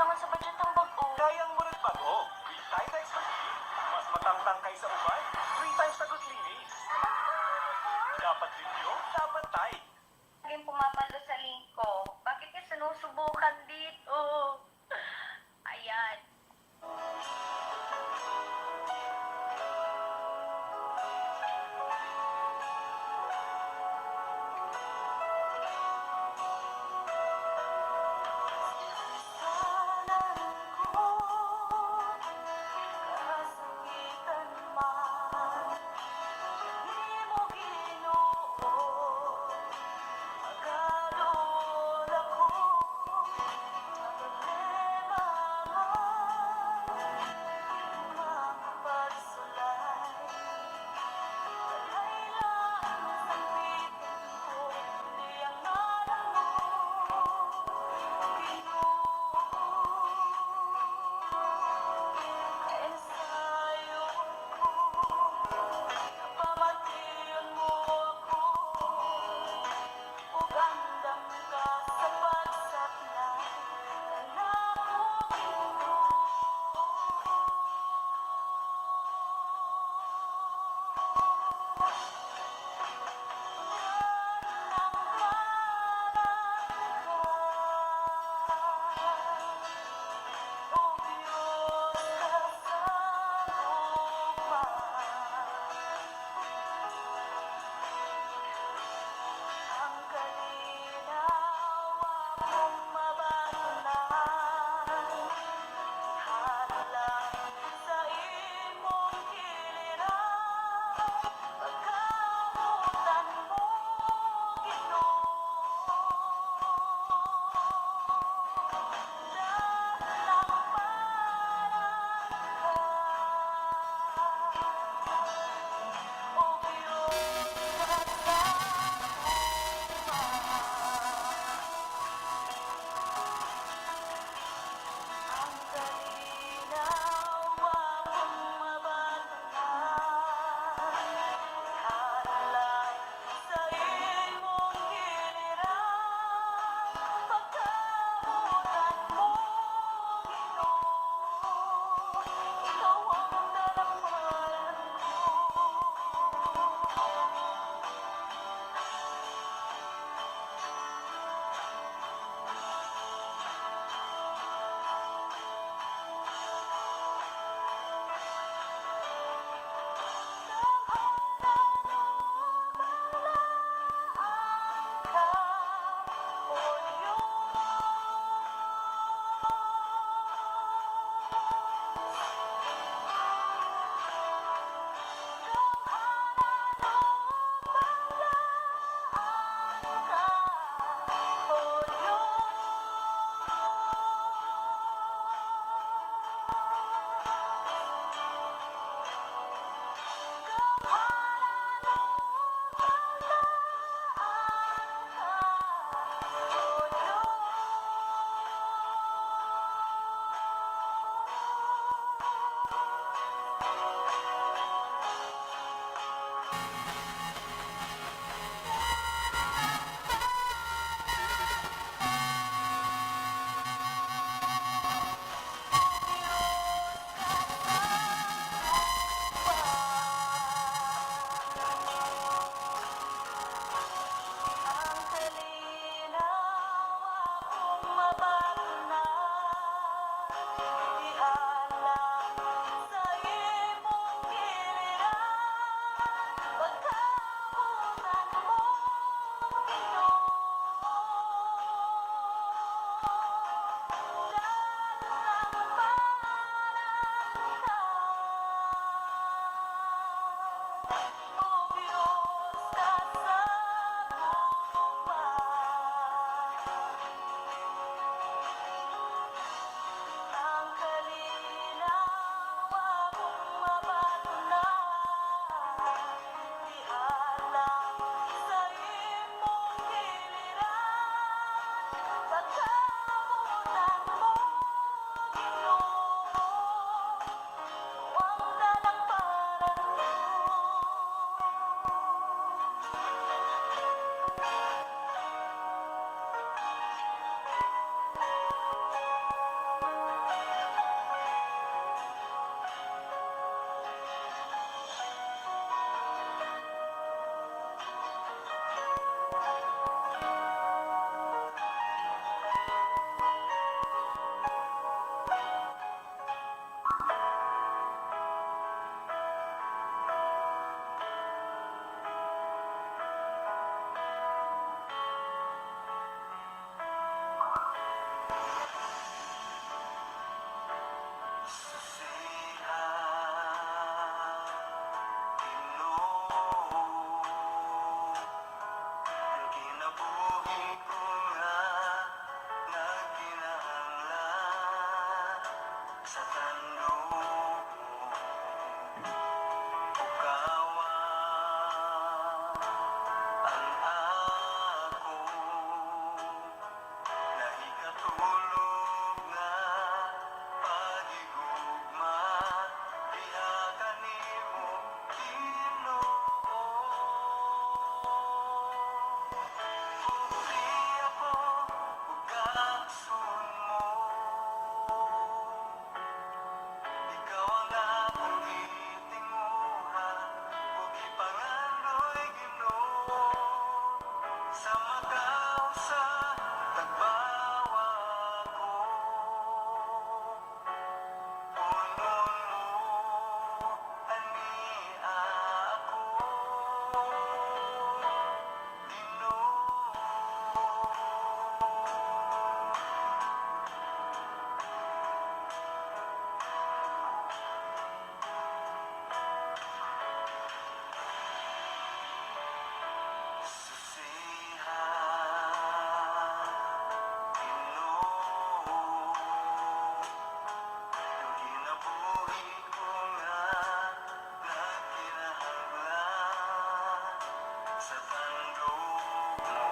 naman sa budget ng bag-o. Kayang mo rin bago. With Tidex Pag-ibig, mas matangtang kaysa ubay. 3 times na good linis. Dapat limpyo, dapat Tide. Laging pumapalo sa link ko. Bakit niya sinusubukan dito? Ayan. sa magaw sa tagbawa ko. Punon mo, ani ako, Ginoo. Susihan, Ginoo, yung kinabuhi ko nga nagkinahanglan sa tandog mo.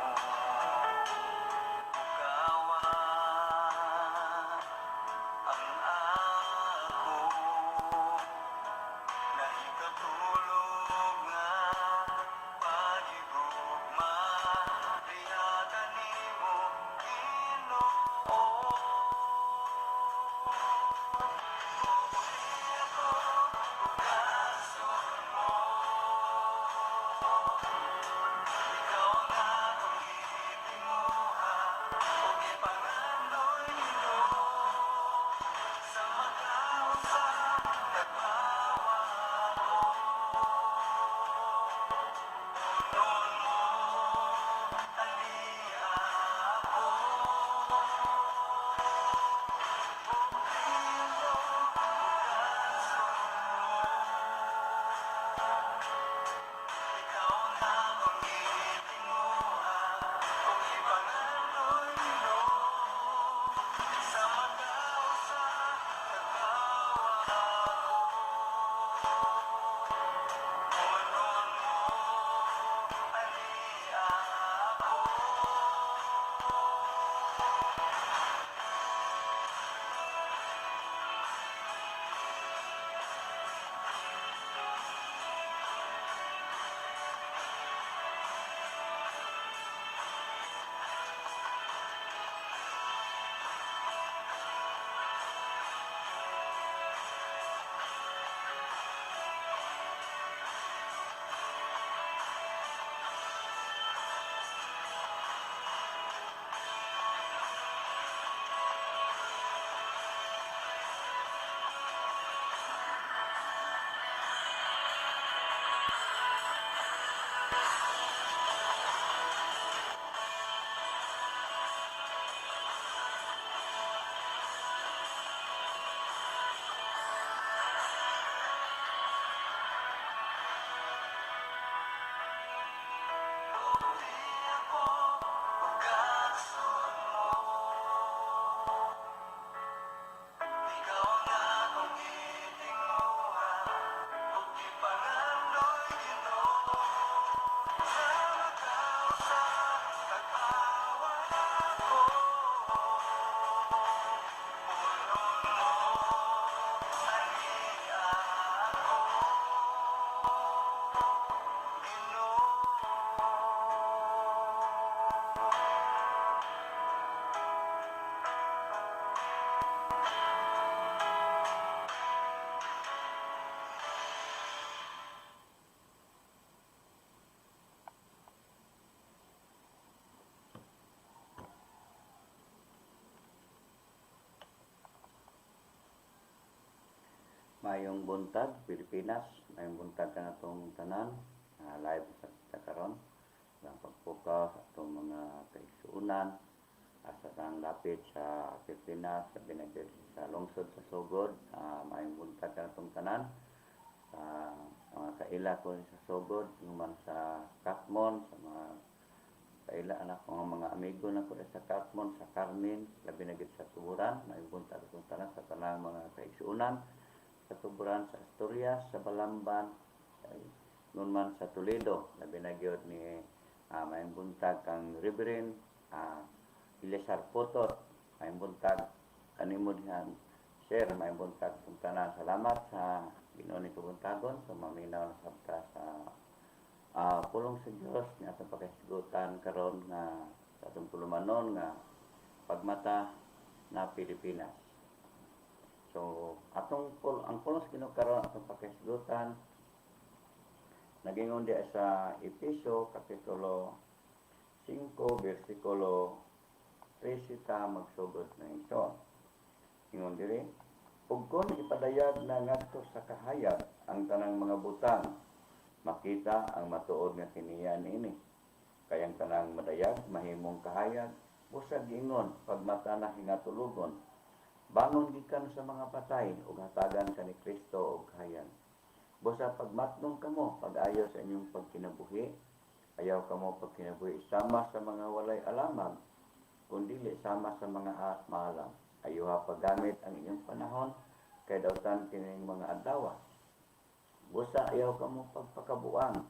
Ukawan ang ako, nahikatulog nga pagigugma, lihatan nimo, Ginoo. Bukti ako, bukason mo, ikaw ang akong gitinguha, ug ipanganoy nimo sa magaw sa tagbawa ko. Punon mo, ani ako, buktiin mo, bukason mo, ikaw ang akong gitinguha, ug ipanganoy nimo sa magaw sa tagbawa ko. Punon mo, ani ako. Bukti ako, bukason mo, ikaw ang akong gitinguha, ug ipanganoy Ginoo sa magaw sa tagbawa ko. Punon mo, ani ako, Ginoo. Mayong buntag, Pilipinas. Mayong buntag ka na itong tanan. Live sa karon. Ang pagpukaw sa itong mga kaigsuunan. Asa ang lapit sa Pilipinas, sa binagid sa lungsod sa Sugod. Mayong buntag ka na itong tanan. Sa mga kaila ko sa Sugod, yung man sa Katmon, sa mga kaila anak ko mga amigo na ko sa Katmon, sa Carmen, labi na gid sa Tuburan. Mayong buntag itong tanan sa tanang mga kaigsuunan. Sa Tuburan, sa Asturias, sa Balamban, noon man sa Toledo, labi na gyud ni mayong buntag kang Reverend Ilisar Potot, mayong buntag kanimo dihan share, mayong buntag kung tanan. Salamat sa Ginoo ni kabuntagon sa maminaw na sabta sa pulong sa Dios nga atong pakasigutan karon nga sa atong tulumanon nga pagmata na Pilipinas. So, ang pulong sa Ginoo karon atong pakasigutan nagingon di sa Efeso Kapitulo 5 versikulo 13 ta magsugod na ito. Ingon diri, ug kon ipadayag na ngadto sa kahayag ang tanang mga butang, makita ang matuod nga kiniya niini. Kayang tanang madayag mahimong kahayag, busag ingon pagmata na hingatulugon. Bangon gikan sa mga patay ug hatagan ka ni Kristo og kahayag. Busa pagmatnong kamo pag-ayo sa inyong pagkinabuhi, ayaw kamo pagkinabuhi sama sa mga walay alamang, kundi sama sa mga maalam. Ayuha paggamit ang inyong panahon kay dawtan kining mga adlaw. Busa ayaw kamo pagpakabuang,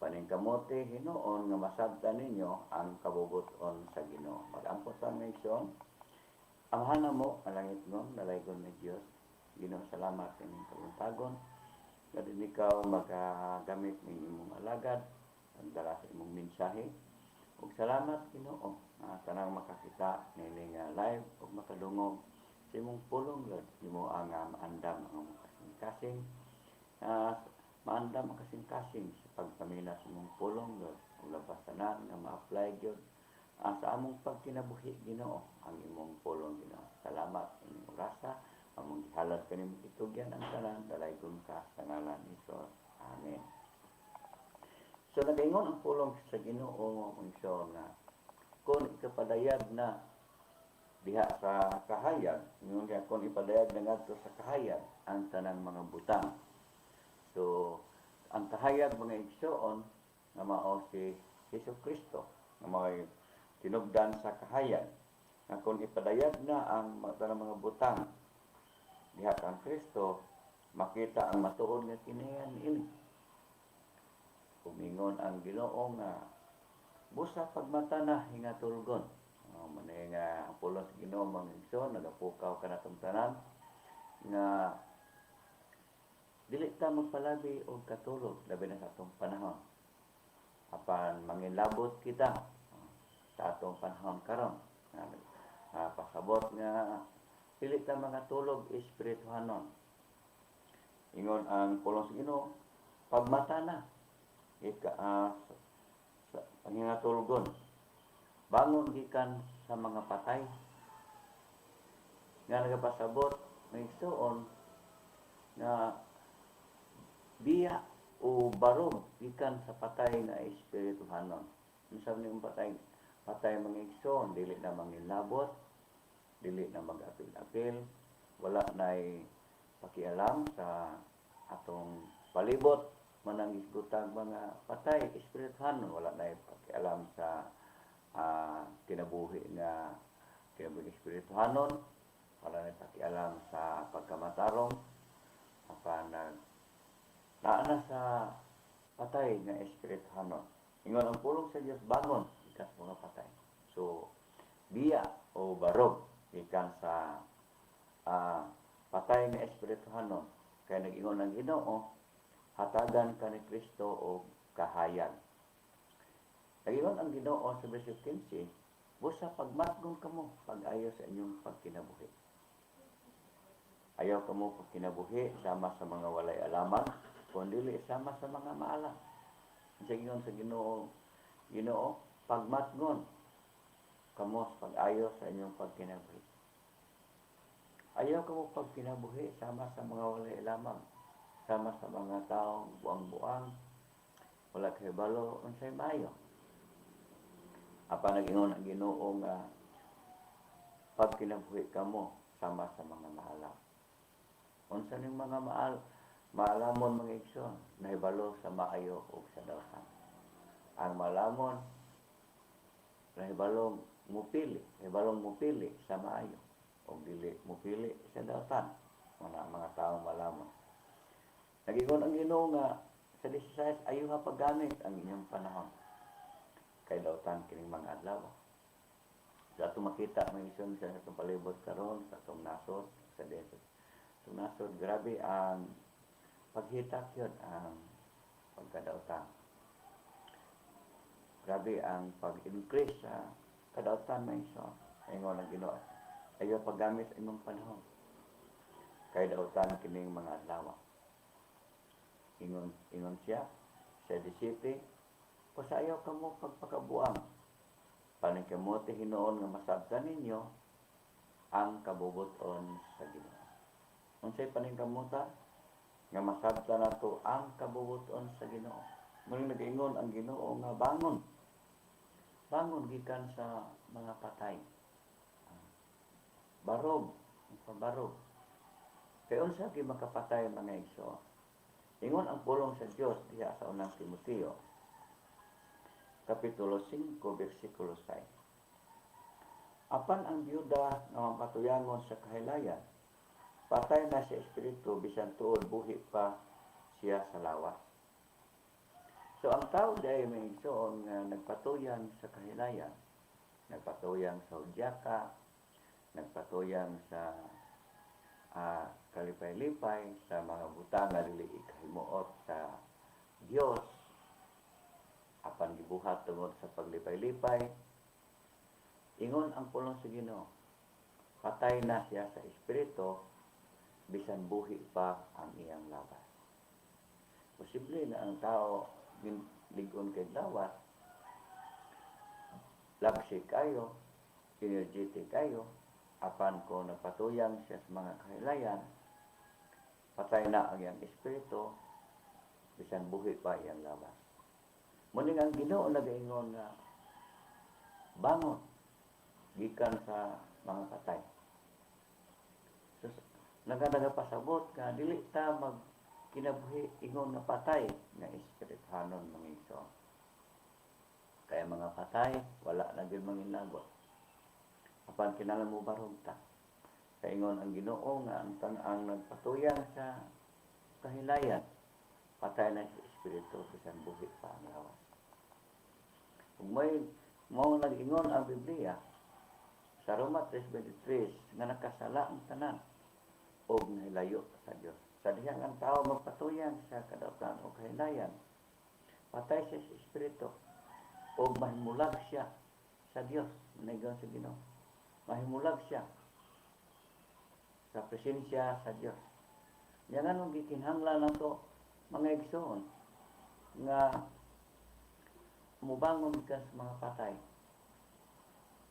paningkamote hinuon nga masabtan ninyo ang kabubuton sa Ginoo. Mag-ampot ang naisyon. Amhana mo ang langit mo, nalaygon ni Dios. Ginoo, salamat kining kabuntagon. Kadin ikaw magagamit ng imong alagad, ang dala sa imong mensahe. Ug salamat Ginoo, tanang makakita nining live ug makadungog sa imong pulong Lord. Imo ang maandam ang kasing-kasing. Maandam ang kasing-kasing sa pagpamina sa imong pulong Lord. Ug labas tanan nga ma-apply gyud sa among pagkinabuhi Ginoo ang imong pulong Ginoo. Salamat inyong rasa. Among gihalas kanimo itugyan ang tanan, dalaygon ka sa ngalan ni Jesus. Amen. So nagaingon ang pulong sa Ginoo unsa nga kung ikapadayag na diha sa kahayag, ingon siya kung ipadayag na ngadto sa kahayag ang tanang mga butang. So ang kahayag mga igsoon nga mao si Jesucristo nga may tinubdan sa kahayag nga kung ipadayag na ang tanang mga butang diha kang Kristo, makita ang matuod nga kiniyan ini. Umingon ang Ginoo nga busa pagmata na hingatulgon. Manay nga ang pulong sa Ginoo mga igsoon, nagapukaw ka na itong tanan nga dili ta magpalabi og katulog labi na sa atong panahon. Apan mangilabot kita sa atong panahon karon. Pasabot nga dili ta mga tulog espirituhanon. Ingon ang pulong sa Ginoo, pagmata na sa pangingatulgon. Bangon gikan sa mga patay nga nagapasabot ng igsoon na biya o barog gikan sa patay na espirituhanon. Unsa ning patay mga igsoon, dili na mangilabot, dili na mag-apil-apil, wala na'y pakialam sa atong palibot, manang isgutang mga patay, espirituhanon, wala na'y pakialam sa kinabuhi espirituhanon, wala na'y pakialam sa pagkamatarong, naana sa patay nga espirituhanon. Ingon ang pulong sa Dios, bangon ikas mga patay. So biya o barog ikan sa patay nga espirituhanon, kaya nag-ingon ang Ginoo, hatagan ka ni Kristo o kahayag. Nag-ingon ang Ginoo sa verse 15, busa pagmatgon kamo pag-ayo sa inyong pagkinabuhi. Ayaw kamo pagkinabuhi sama sa mga walay alaman, kundi sama sa mga maalam. Sa ingon sa Ginoo, pagmatgon kamo sa pag-ayo sa inyong pagkinabuhi. Ayaw kamo pagkinabuhi sama sa mga walay lamang, sama sa mga taong buang-buang, wala kay balo unsay maayo. Apa nag-ingon ang Ginoo nga pagkinabuhi kamo sama sa mga maalam. Unsa ning mga maalamon mga igsoon, nahibalo sa maayo ug sa dawtan. Ang maalamon nahibalong mupili sa maayo o dili mupili sa dawtan, mga taong malamon. Nag-ingon ang Ginoo nga sa 16, ayaw nga paggamit ang inyong panahon kay dawtan kining mga adlaw. Sa atong makita mga igsoon sa atong palibot karon, sa atong nasod, sa desert. Sa nasod, grabe ang paghitak yun, ang pagkadautan. Grabe ang pag-increase sa kadautan mga igsoon. Ingon ang Ginoo, ayaw paggamit ang imong panahon kay dautan kining mga adlaw. Ingon siya sa 17, pasayaw kamo pagpakabuang, paningkamuti hinuon nga masabtan ninyo ang kabubuton sa Ginoo. Unsay paningkamuta nga masabtan nato ang kabubuton sa Ginoo. Muli nag-ingon ang Ginoo nga bangon. Bangon gikan sa mga patay. Barog, pabarog. Kay unsa gi makapatay mga igsoon? Ingon ang pulong sa Dios diha sa unang Timoteo, kapitulo 5, versikulo 6. Apan ang byuda nga mapatuyangon sa kahilayan, patay na sa espiritu bisan tuod buhi pa siya sa lawas. So ang tao dahil may igsoon nga nagpatuyang sa kahilayan, nagpatuyang sa udyaka, nagpatuyang sa kalipay-lipay, sa mga butang nga dili ikahimuot sa Dios, apan gibuhat tungod sa paglipay-lipay, ingon ang pulong sa Ginoo, patay na siya sa espiritu bisan buhi pa ang iyang lawas. Posible na ang tao ligon kay lawas, labsi kayo, energetic kayo, apan kung napatuyang siya sa mga kahilayan, patay na ang iyang espiritu, bisan buhi pa iyang lawas. Muning ang Ginoo nagaingon nga bangon gikan sa mga patay. So, nagapasabot nga dili ta kinabuhi ingon nga patay nga espirituhanon mga igsoon. Kaya mga patay wala na gyud manginlagot. Apan kinahanglan mo barog ta. Kay ingon ang Ginoo nga ang tan-ang nagpatuyang sa kahilayan, patay na sa espiritu bisan buhi pa ang lawas. Ug may mao nag-ingon ang Biblia sa Roma 3:23 nga nakasala ang tanan og nahilayo sa Dios. Sa dihang ang tao magpatuyang sa kadautan o kahilayan, patay siya sa espiritu o mahimulag siya sa Dios. Managon sa Ginoo. Mahimulag siya sa presensya sa Dios. Yan ang gikinahanglan nato mga igsoon nga mubangon ka sa mga patay.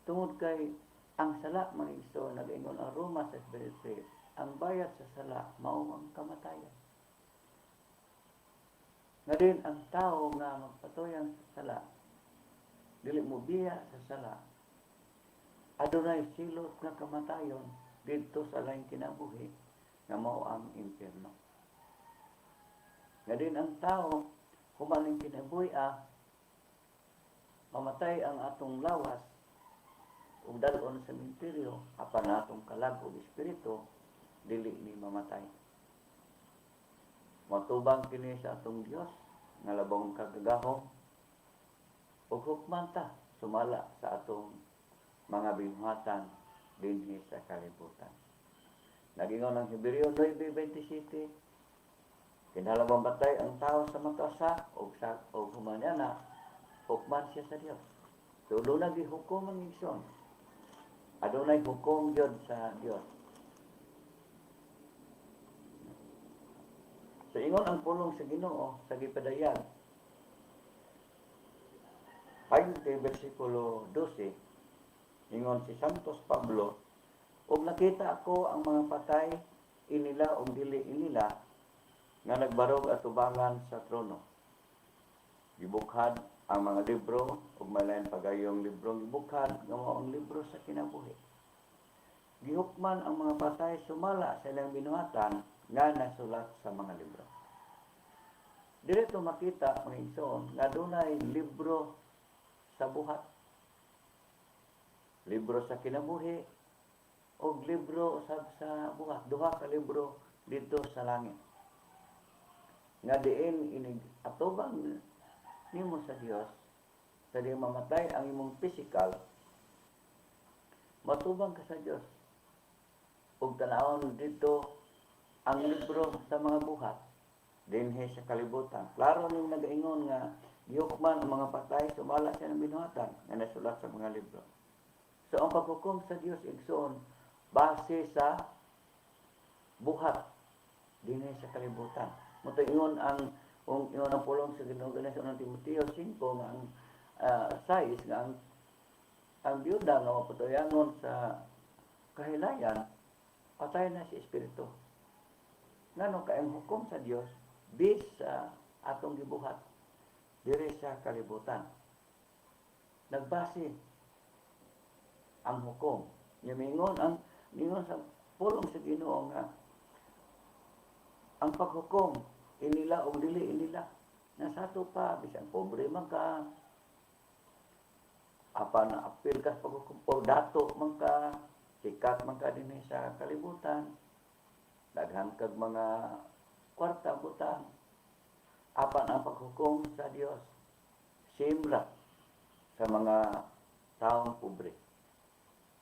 Tungod kay ang sala mga igsoon nag-ingon ang Roma sa 3:3, ang bayad sa sala mao ang kamatayan. Nga din ang tao nga magpatuyang sa sala, dili mo biya sa sala, adunay silot nga kamatayon didto sa laing kinabuhi nga mao ang impierno. Nga din ang tao humaning kinabuhi mamatay ang atong lawas ug dal-on sa menteryo apan atong kalag ug espiritu dili ni mamatay. Matubang kini sa atong Dios nga labong kagagahom ug hukman ta sumala sa atong mga binuhatan dinhi sa kalibutan. Nagingon ang Hebreo 9:27, kinahanglan batay ang tao sa matasa ug humanyana hukman siya sa Dios. So doon gihukom ang igsoon. Adunay hukom yun sa Dios. So ingon ang pulong sa Ginoo sa gipadayan 20 versikulo 12, ingon si Santos Pablo, ug nakita ako ang mga patay inila ug dili inila nga nagbarog atubangan sa trono. Gibukhad ang mga libro ug malain pagayong librong gibukhad nga mao ang libro sa kinabuhi. Gihukman ang mga patay sumala sa ilang binuhatan nga nasulat sa mga libro. Dito makita mga igsoon nga dunay libro sa buhat, libro sa kinabuhi o libro usab sa buhat. Duha ka libro dito sa langit nga diin inig atubang nimo sa Dios sa di mamatay ang imong physical, matubang ka sa Dios ug tanawon dito ang libro sa mga buhat dinhi sa kalibutan. Klaro ning nagaingon nga gihukman ang mga patay sumala sa binuhatan nga nasulat sa mga libro. So ang paghukom sa Dios igsoon base sa buhat dinhi sa kalibutan. Moto ingon ang ingon ang pulong sa Ginoo sa unang Timoteo 5 nga ang size nga ang ang byuda nga mapatuyangon sa kahilayan, patay na si Espiritu. Ngano kaayong hukom sa Dios bis sa atong gibuhat diri sa kalibutan. Nagbase ang hukom. Mingon sa pulong sa Ginoo nga ang paghukom inila o dili inila nasa ato pa bisan pobre man ka apa na apil ka sa paghukom o dato man ka sikat man ka dinhi sa kalibutan daghan kag mga kwarta butang apan ang paghukom sa Dios simra sa mga taong pobre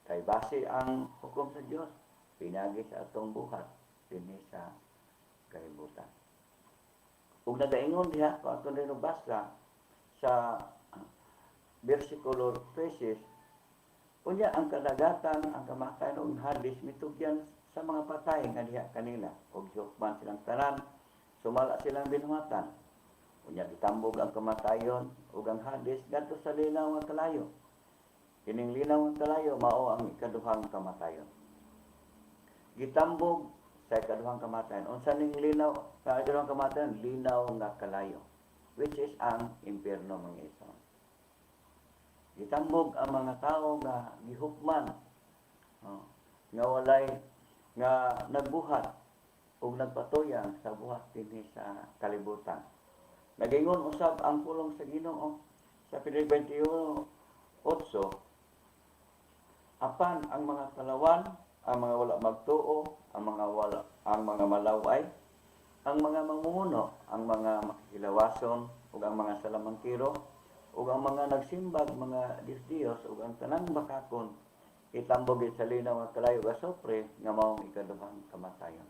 kay base ang hukom sa Dios pinagi sa atong buhat dinhi sa kalibutan. Ug nagaingon diha kung ato rin basa sa versikulo 13, unya ang kadagatan, ang kamatayan ug hadis mitugyan sa mga patay nga diha kanila ug hukman silang tanan, sumala silang binuhatan. Unya gitambog ang kamatayon ug ang hadis ngadto sa linaw nga kalayo. Kining linaw nga kalayo mao ang ikaduhang kamatayon. Gitambog sa ikaduhang kamatayan. Unsa ning linaw sa ikaduhang kamatayan? Linaw nga kalayo, which is ang impierno mga ison. Gitambog ang mga tao nga gihukman, nga walay nga nagbuhat ug nagpatuyang sa buhat dinhi sa kalibutan. Nagingon usab ang pulong sa Ginoo sa Pilipinas 21:8, apan ang mga talawan, ang mga wala magtuo, ang mga malaway, ang mga mamumuno, ang mga makikilawason, ug ang mga salamangkiro, ug ang mga nagsimbag, mga Diyos ug ang tanang bakakon, itambog sa linaw nga kalayo nga sopre nga maong ikaduhang kamatayon.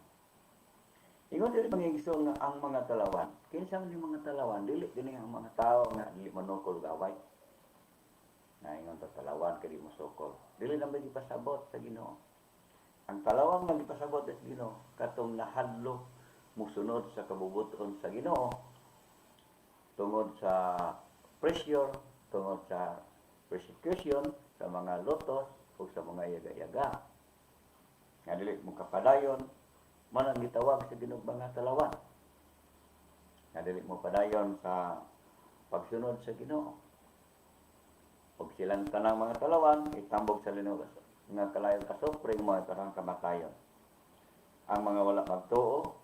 Ingon dili mangigsoon nga ang mga talawan. Kinsa man yung mga talawan? Dili kini ang mga tao nga dili manukol gaway. Na ingon ta talawan kadi mosukol. Dili na may ipasabot sa Ginoo. Ang talawang nga ipasabot sa Ginoo katong nahadlo musunod sa kabubuton sa Ginoo tungod sa pressure, tungod sa persecution, sa mga lotos o sa mga yaga-yaga. Nga dili mo kapadayon, man ang gitawag sa Ginoo mga talawan. Nga dili mo padayon sa pagsunod sa Ginoo. Pag silang tanang mga talawan, itambog sa linaw nga kalayo kasopre mo ay parang kamatayon. Ang mga wala magtuo,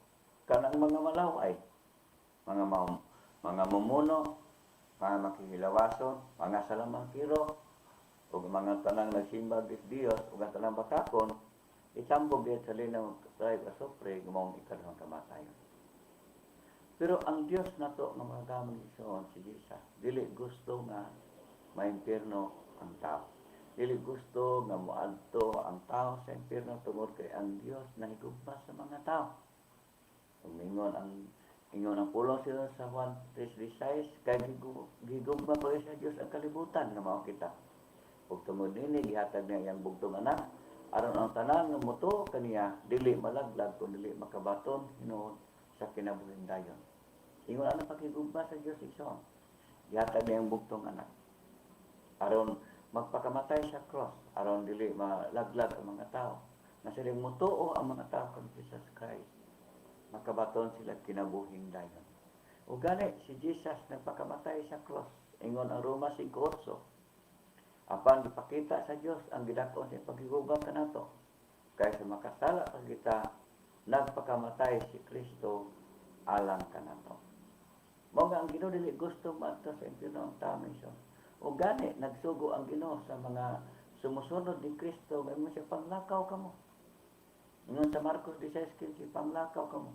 kanang mga malaway, mga mumuno, mga makihilawason, mga salamangkiro, ug mga tanang nagsimba bis Dios ug ang tanang batakon, itambog diya sa linaw kalayo kasopre gumawang ikaduhang kamatayon. Pero ang Dios nato nga mga gamon igsoon si Jesus, dili gusto nga maimpierno ang tao. Dili gusto nga moadto ang tao sa impierno tungod kay ang Dios nahigugma sa mga tao. Ingon ang pulong sila sa Juan 3:16 kay gigugma pa sa Dios ang kalibutan nga mao kita. Ug tungod ini gihatag niya iyang bugtong anak aron ang tanan nga motuo kaniya dili malaglag kun dili makabaton hinuon sa kinabuhing dayon. Ingon ang pakigugma sa Dios igsoon. Gihatag niya ang bugtong anak aron magpakamatay sa cross, aron dili malaglag ang mga tao. Na silang mutuo ang mga tao kang Jesus Christ. Makabaton sila kinabuhing dayon. O gani, si Jesus nagpakamatay sa cross. Ingon ang Roma 5:8. Apan ipakita sa Dios ang gidakon sa paghigugma kanato. Kaysa makasala pa kita, nagpakamatay si Kristo alang kanato. Mao nga ang Ginoo dili gusto maadto sa impierno ang tao mission. O gani, nagsugo ang Ginoo sa mga sumusunod ni Kristo, may mo siya panglakaw kamo. Ingon sa Marcos 16:15, panglakaw kamo.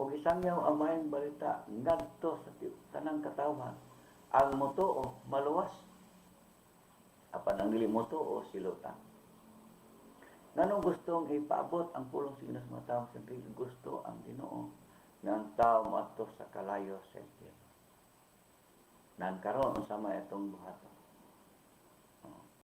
O gisangyaw ang mayang balita, ngadto sa tanang katawhan, ang motuo, maluwas. Apan ang dili motuo, silutan. Nganong gustong ipaabot ang pulong sa Ginoo sa mga tao, siyempre gusto ang Ginoo nga ang tao moadto sa kalayo sa impierno. Nan karon unsa may atong buhaton.